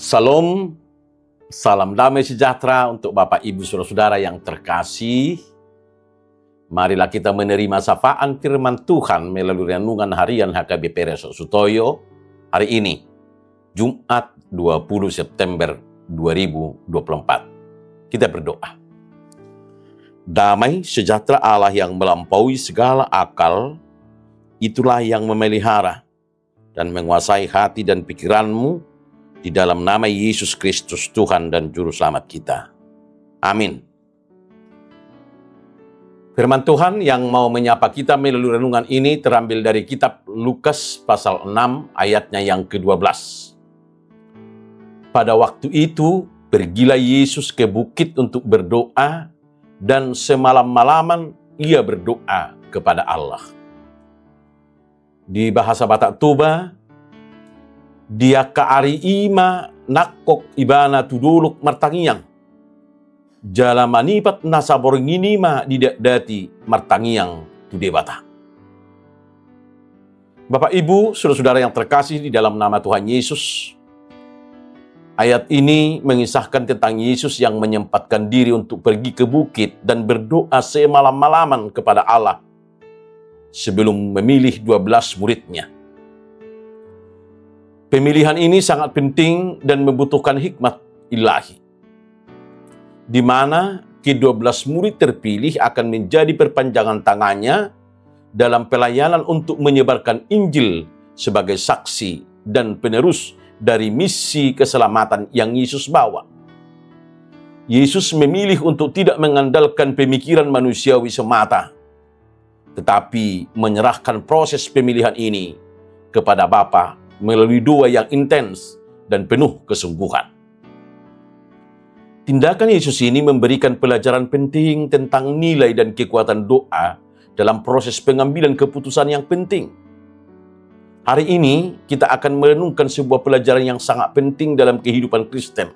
Salam, salam damai sejahtera untuk Bapak Ibu Saudara-saudara yang terkasih. Marilah kita menerima sapaan firman Tuhan melalui renungan harian HKBP Resok Sutoyo hari ini, Jumat 20 September 2024. Kita berdoa. Damai sejahtera Allah yang melampaui segala akal, itulah yang memelihara dan menguasai hati dan pikiranmu, di dalam nama Yesus Kristus Tuhan dan Juru Selamat kita. Amin. Firman Tuhan yang mau menyapa kita melalui renungan ini terambil dari kitab Lukas pasal 6 ayatnya yang ke-12. Pada waktu itu, pergilah Yesus ke bukit untuk berdoa, dan semalam-malaman ia berdoa kepada Allah. Di bahasa Batak Toba, dia kaari ima nakok ibana tuduluk martangiang. Jala manipat nasaboreng ini ma didak dati martangiang tudebata. Bapak Ibu, saudara-saudara yang terkasih di dalam nama Tuhan Yesus, ayat ini mengisahkan tentang Yesus yang menyempatkan diri untuk pergi ke bukit dan berdoa semalam-malaman kepada Allah sebelum memilih 12 muridnya. Pemilihan ini sangat penting dan membutuhkan hikmat ilahi, di mana ke-12 murid terpilih akan menjadi perpanjangan tangannya dalam pelayanan untuk menyebarkan Injil sebagai saksi dan penerus dari misi keselamatan yang Yesus bawa. Yesus memilih untuk tidak mengandalkan pemikiran manusiawi semata, tetapi menyerahkan proses pemilihan ini kepada Bapa melalui doa yang intens dan penuh kesungguhan. Tindakan Yesus ini memberikan pelajaran penting tentang nilai dan kekuatan doa dalam proses pengambilan keputusan yang penting. Hari ini kita akan merenungkan sebuah pelajaran yang sangat penting dalam kehidupan Kristen,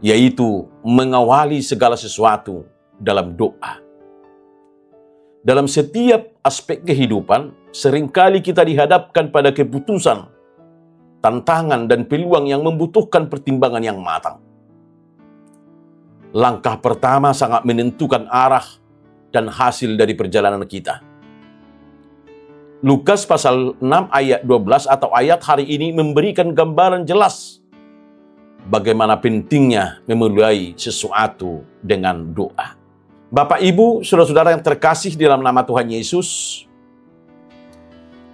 yaitu mengawali segala sesuatu dalam doa. Dalam setiap aspek kehidupan, seringkali kita dihadapkan pada keputusan, tantangan, dan peluang yang membutuhkan pertimbangan yang matang. Langkah pertama sangat menentukan arah dan hasil dari perjalanan kita. Lukas pasal 6 ayat 12 atau ayat hari ini memberikan gambaran jelas bagaimana pentingnya memulai sesuatu dengan doa. Bapak, Ibu, saudara-saudara yang terkasih dalam nama Tuhan Yesus,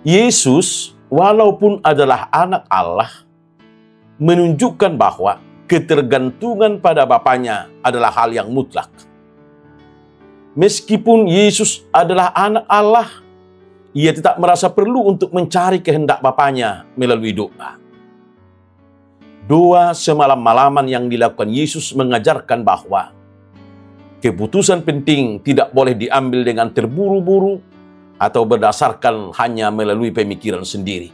Yesus walaupun adalah anak Allah, menunjukkan bahwa ketergantungan pada Bapaknya adalah hal yang mutlak. Meskipun Yesus adalah anak Allah, ia tetap merasa perlu untuk mencari kehendak Bapaknya melalui doa. Doa semalam-malaman yang dilakukan Yesus mengajarkan bahwa keputusan penting tidak boleh diambil dengan terburu-buru atau berdasarkan hanya melalui pemikiran sendiri,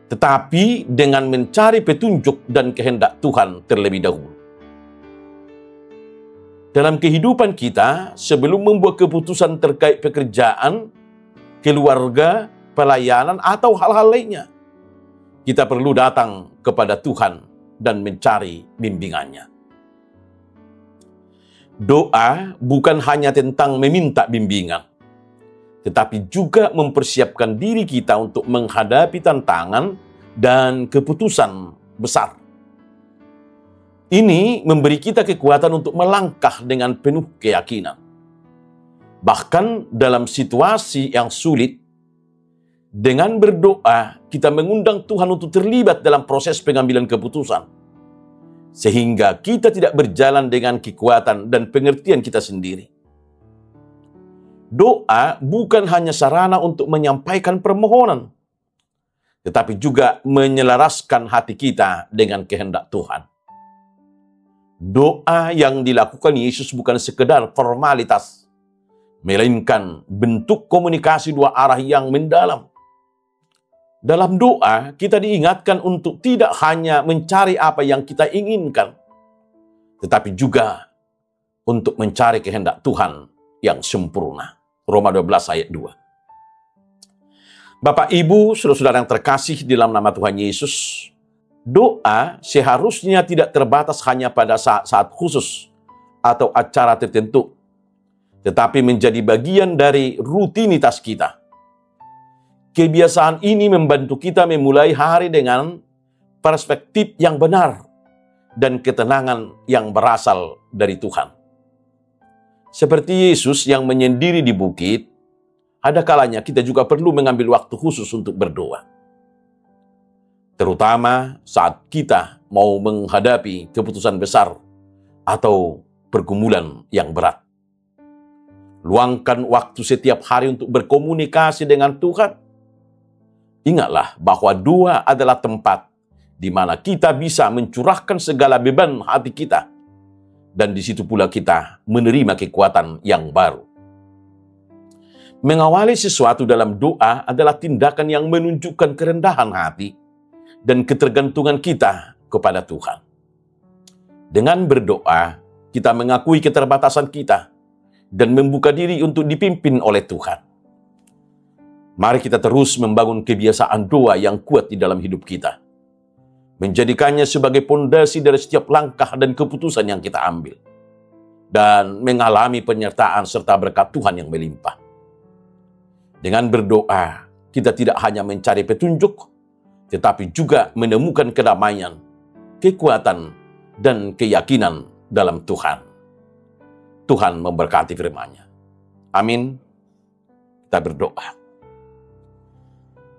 tetapi dengan mencari petunjuk dan kehendak Tuhan terlebih dahulu. Dalam kehidupan kita, sebelum membuat keputusan terkait pekerjaan, keluarga, pelayanan, atau hal-hal lainnya, kita perlu datang kepada Tuhan dan mencari bimbingannya. Doa bukan hanya tentang meminta bimbingan, tetapi juga mempersiapkan diri kita untuk menghadapi tantangan dan keputusan besar. Ini memberi kita kekuatan untuk melangkah dengan penuh keyakinan. Bahkan dalam situasi yang sulit, dengan berdoa kita mengundang Tuhan untuk terlibat dalam proses pengambilan keputusan, sehingga kita tidak berjalan dengan kekuatan dan pengertian kita sendiri. Doa bukan hanya sarana untuk menyampaikan permohonan, tetapi juga menyelaraskan hati kita dengan kehendak Tuhan. Doa yang dilakukan Yesus bukan sekedar formalitas, melainkan bentuk komunikasi dua arah yang mendalam. Dalam doa, kita diingatkan untuk tidak hanya mencari apa yang kita inginkan, tetapi juga untuk mencari kehendak Tuhan yang sempurna. Roma 12 ayat 2. Bapak, Ibu, saudara-saudara yang terkasih dalam nama Tuhan Yesus, Doa seharusnya tidak terbatas hanya pada saat khusus atau acara tertentu, tetapi menjadi bagian dari rutinitas kita. Kebiasaan ini membantu kita memulai hari dengan perspektif yang benar dan ketenangan yang berasal dari Tuhan. Seperti Yesus yang menyendiri di bukit, ada kalanya kita juga perlu mengambil waktu khusus untuk berdoa. Terutama saat kita mau menghadapi keputusan besar atau pergumulan yang berat. Luangkan waktu setiap hari untuk berkomunikasi dengan Tuhan. Ingatlah bahwa doa adalah tempat di mana kita bisa mencurahkan segala beban hati kita. Dan di situ pula kita menerima kekuatan yang baru. Mengawali sesuatu dalam doa adalah tindakan yang menunjukkan kerendahan hati dan ketergantungan kita kepada Tuhan. Dengan berdoa, kita mengakui keterbatasan kita dan membuka diri untuk dipimpin oleh Tuhan. Mari kita terus membangun kebiasaan doa yang kuat di dalam hidup kita. Menjadikannya sebagai pondasi dari setiap langkah dan keputusan yang kita ambil. Dan mengalami penyertaan serta berkat Tuhan yang melimpah. Dengan berdoa, kita tidak hanya mencari petunjuk, tetapi juga menemukan kedamaian, kekuatan, dan keyakinan dalam Tuhan. Tuhan memberkati firman-Nya. Amin. Kita berdoa.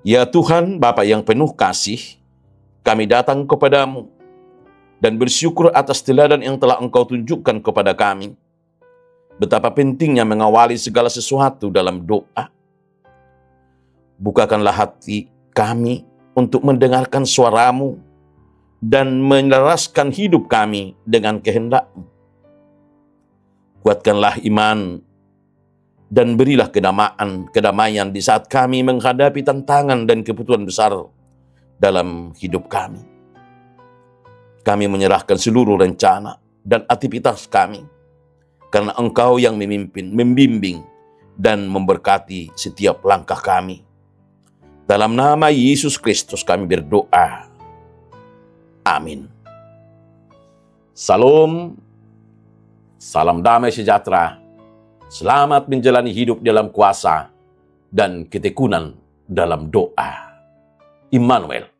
Ya Tuhan, Bapa yang penuh kasih, kami datang kepadamu dan bersyukur atas teladan yang telah Engkau tunjukkan kepada kami. Betapa pentingnya mengawali segala sesuatu dalam doa. Bukakanlah hati kami untuk mendengarkan suara-Mu dan meneraskan hidup kami dengan kehendak-Mu. Kuatkanlah iman dan berilah kedamaian di saat kami menghadapi tantangan dan kebutuhan besar dalam hidup kami. Kami menyerahkan seluruh rencana dan aktivitas kami, karena Engkau yang memimpin, membimbing, dan memberkati setiap langkah kami. Dalam nama Yesus Kristus kami berdoa. Amin. Salam, salam damai sejahtera. Selamat menjalani hidup dalam kuasa dan ketekunan dalam doa. Immanuel.